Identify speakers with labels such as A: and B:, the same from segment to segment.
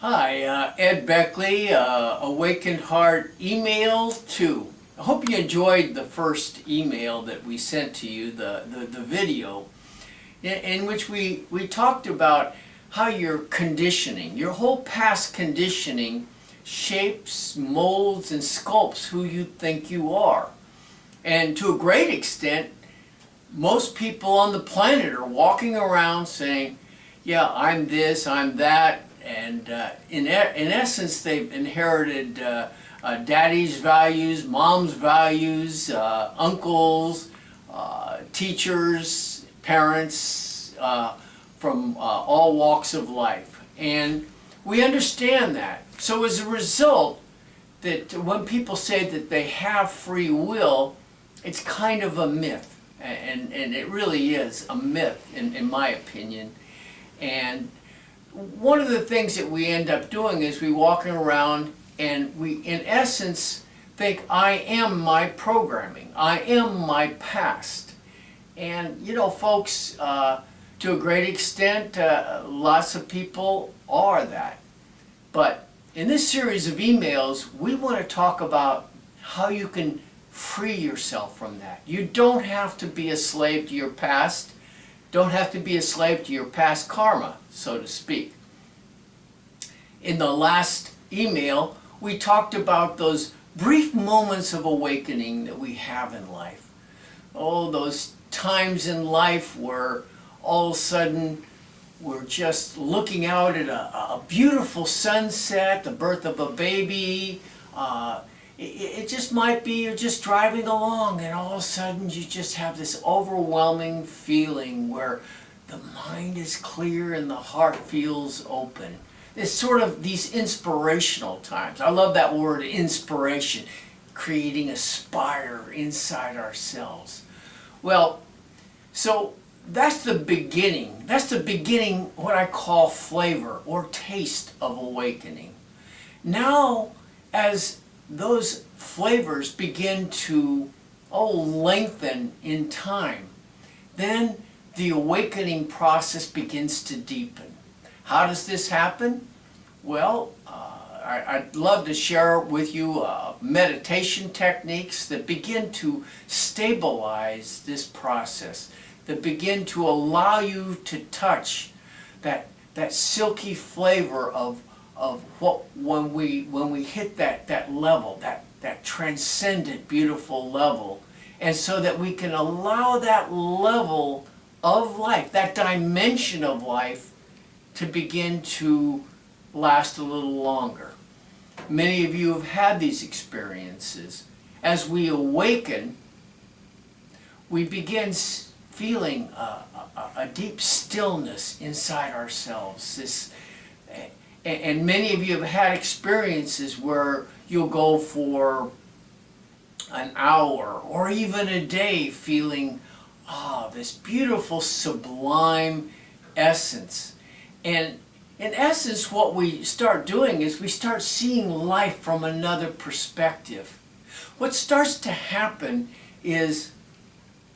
A: Hi, Ed Beckley, Awakened Heart Email 2. I hope you enjoyed the first email that we sent to you, the video, in which we talked about how your conditioning, your whole past conditioning shapes, molds, and sculpts who you think you are. And to a great extent, most people on the planet are walking around saying, yeah, I'm this, I'm that, and in essence they've inherited daddy's values, mom's values, uncles, teachers, parents, from all walks of life. And we understand that. So as a result, that when people say that they have free will, it's kind of a myth. And it really is a myth in my opinion. And one of the things that we end up doing is we walking around and we in essence think I am my programming, I am my past. And you know folks, to a great extent, lots of people are that. But in this series of emails, we want to talk about how you can free yourself from that. You don't have to be a slave to your past, don't have to be a slave to your past karma, so to speak. In the last email, we talked about those brief moments of awakening that we have in life. Oh, those times in life where all of a sudden we're just looking out at a beautiful sunset, the birth of a baby. It just might be you're just driving along and all of a sudden you just have this overwhelming feeling where the mind is clear and the heart feels open. It's sort of these inspirational times. I love that word, inspiration, creating a spire inside ourselves. Well, so that's the beginning. That's the beginning, what I call flavor or taste of awakening. Now, as those flavors begin to lengthen in time, then the awakening process begins to deepen. How does this happen? Well, I'd love to share with you meditation techniques that begin to stabilize this process, that begin to allow you to touch that silky flavor of what when we hit that level, that transcendent beautiful level, and so that we can allow that level of life, that dimension of life, to begin to last a little longer. Many of you have had these experiences. As we awaken, we begin feeling a deep stillness inside ourselves. And many of you have had experiences where you'll go for an hour or even a day feeling this beautiful sublime essence. And in essence, what we start doing is we start seeing life from another perspective. What starts to happen is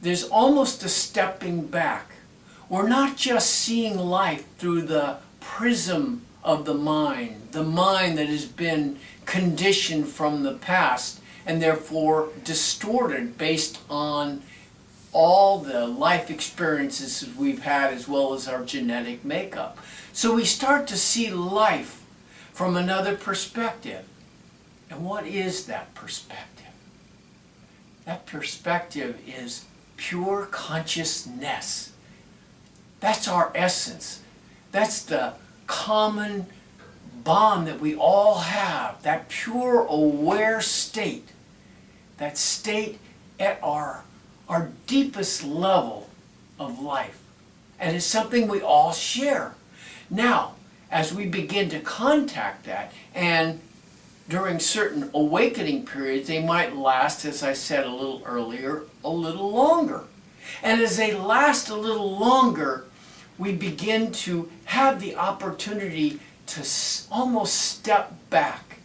A: there's almost a stepping back. We're not just seeing life through the prism of the mind that has been conditioned from the past and therefore distorted based on all the life experiences we've had as well as our genetic makeup. So we start to see life from another perspective. And what is that perspective? That perspective is pure consciousness. That's our essence. That's the common bond that we all have, that pure aware state, that state at our deepest level of life. And it's something we all share. Now, as we begin to contact that, and during certain awakening periods, they might last, as I said a little earlier, a little longer. And as they last a little longer, we begin to have the opportunity to almost step back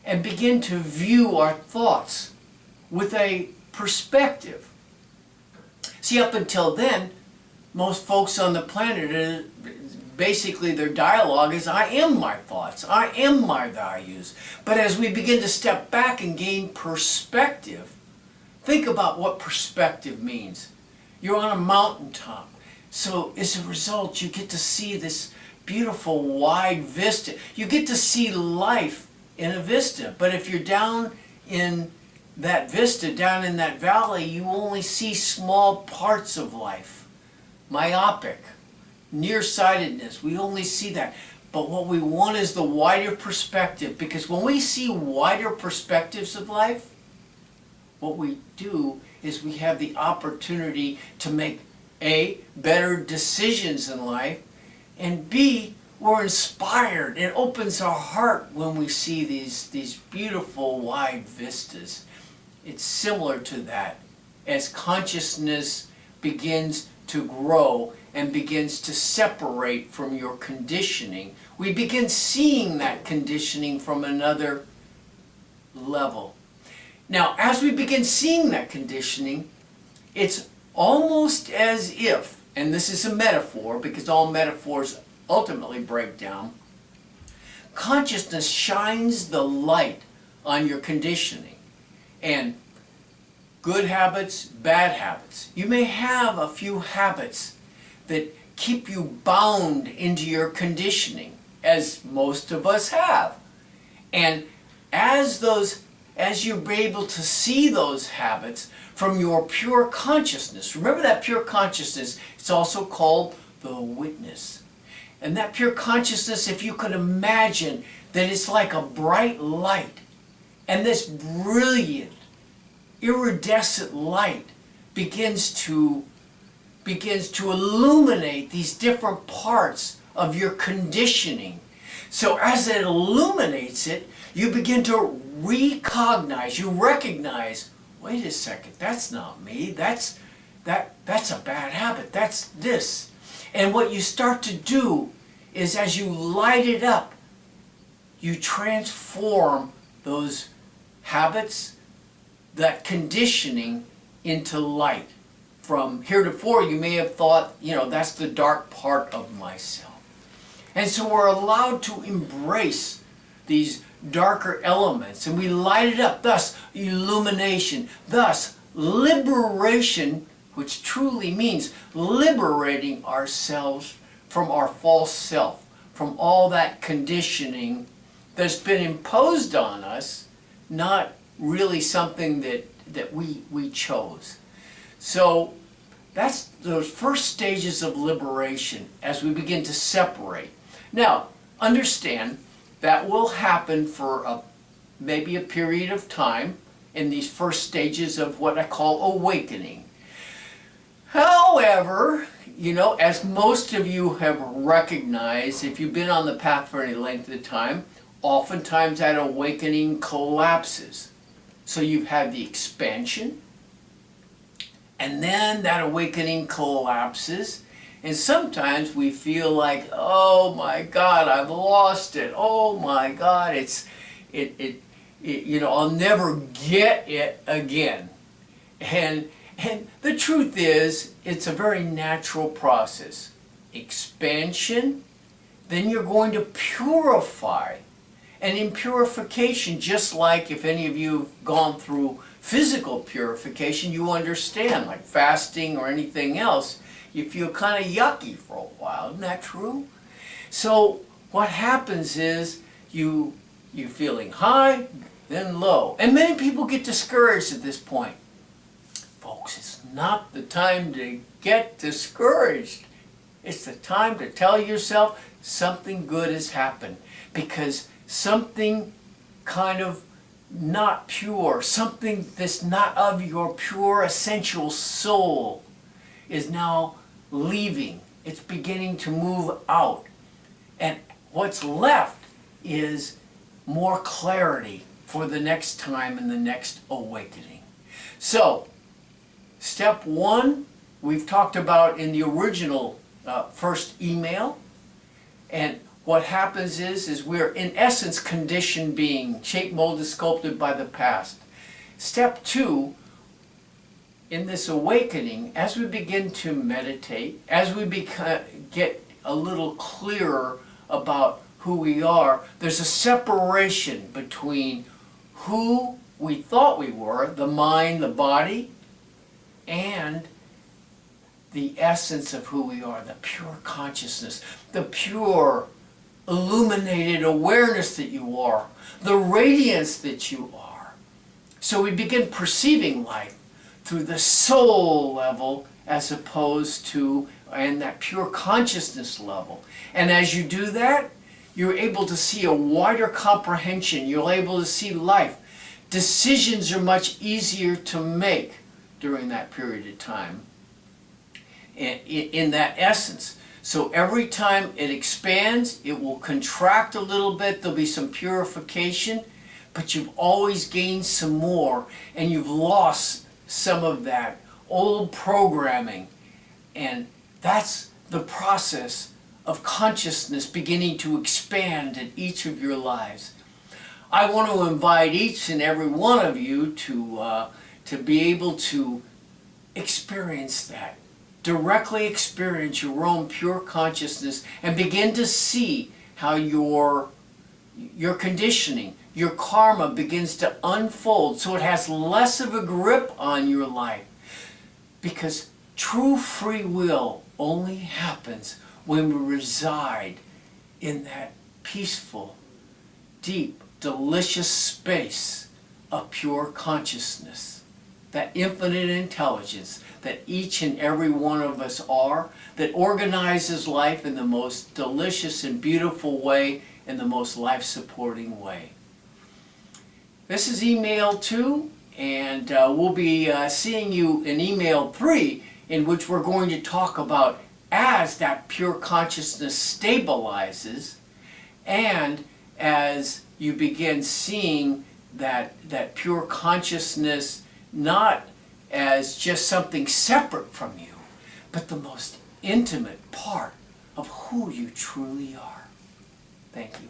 A: and begin to view our thoughts with a perspective. See, up until then, most folks on the planet are basically their dialogue is, I am my thoughts, I am my values. But as we begin to step back and gain perspective, think about what perspective means. You're on a mountaintop. So as a result, you get to see this beautiful wide vista. You get to see life in a vista. But if you're down in that vista, down in that valley, you only see small parts of life. Myopic, nearsightedness, we only see that. But what we want is the wider perspective, because when we see wider perspectives of life, what we do is we have the opportunity to make A, better decisions in life, and B, we're inspired. It opens our heart when we see these beautiful wide vistas. It's similar to that. As consciousness begins to grow and begins to separate from your conditioning, we begin seeing that conditioning from another level. Now, as we begin seeing that conditioning, it's almost as if, and this is a metaphor because all metaphors ultimately break down, consciousness shines the light on your conditioning. And good habits, bad habits. You may have a few habits that keep you bound into your conditioning, as most of us have. And as you're able to see those habits from your pure consciousness, remember that pure consciousness, it's also called the witness. And that pure consciousness, if you could imagine that it's like a bright light, and this brilliant, iridescent light begins to illuminate these different parts of your conditioning. So as it illuminates it, you begin to recognize, wait a second, that's not me, that's a bad habit, that's this. And what you start to do is, as you light it up, you transform those habits, that conditioning, into light. From heretofore, you may have thought, that's the dark part of myself. And so we're allowed to embrace these darker elements, and we light it up, thus illumination, thus liberation, which truly means liberating ourselves from our false self, from all that conditioning that's been imposed on us, not really something that we chose. So that's those first stages of liberation as we begin to separate. Now, understand that will happen for maybe a period of time in these first stages of what I call awakening. However, as most of you have recognized, if you've been on the path for any length of time, oftentimes that awakening collapses. So you've had the expansion, and then that awakening collapses, and sometimes we feel like, oh my God, I've lost it. Oh my God, I'll never get it again. And the truth is, it's a very natural process. Expansion, then you're going to purify. And in purification, just like if any of you have gone through physical purification, you understand, like fasting or anything else, you feel kind of yucky for a while. Isn't that true? So what happens is you're feeling high, then low. And many people get discouraged at this point. Folks, it's not the time to get discouraged. It's the time to tell yourself something good has happened, because something kind of not pure, something that's not of your pure essential soul is now leaving. It's beginning to move out. And what's left is more clarity for the next time and the next awakening. So, step one, we've talked about in the original first email. And what happens is we're in essence conditioned being, shaped, molded, sculpted by the past. Step two, in this awakening, as we begin to meditate, as we get a little clearer about who we are, there's a separation between who we thought we were, the mind, the body, and the essence of who we are, the pure consciousness, the pure illuminated awareness that you are, the radiance that you are. So we begin perceiving life through the soul level as opposed to, and that pure consciousness level. And as you do that, you're able to see a wider comprehension. You're able to see life. Decisions are much easier to make during that period of time in that essence. So every time it expands, it will contract a little bit. There'll be some purification, but you've always gained some more, and you've lost some of that old programming. And that's the process of consciousness beginning to expand in each of your lives. I want to invite each and every one of you to be able to experience that. Directly experience your own pure consciousness and begin to see how your conditioning, your karma begins to unfold so it has less of a grip on your life. Because true free will only happens when we reside in that peaceful, deep, delicious space of pure consciousness, that infinite intelligence that each and every one of us are, that organizes life in the most delicious and beautiful way, in the most life-supporting way. This is email 2, and we'll be seeing you in email 3, in which we're going to talk about as that pure consciousness stabilizes, and as you begin seeing that pure consciousness not as just something separate from you, but the most intimate part of who you truly are. Thank you.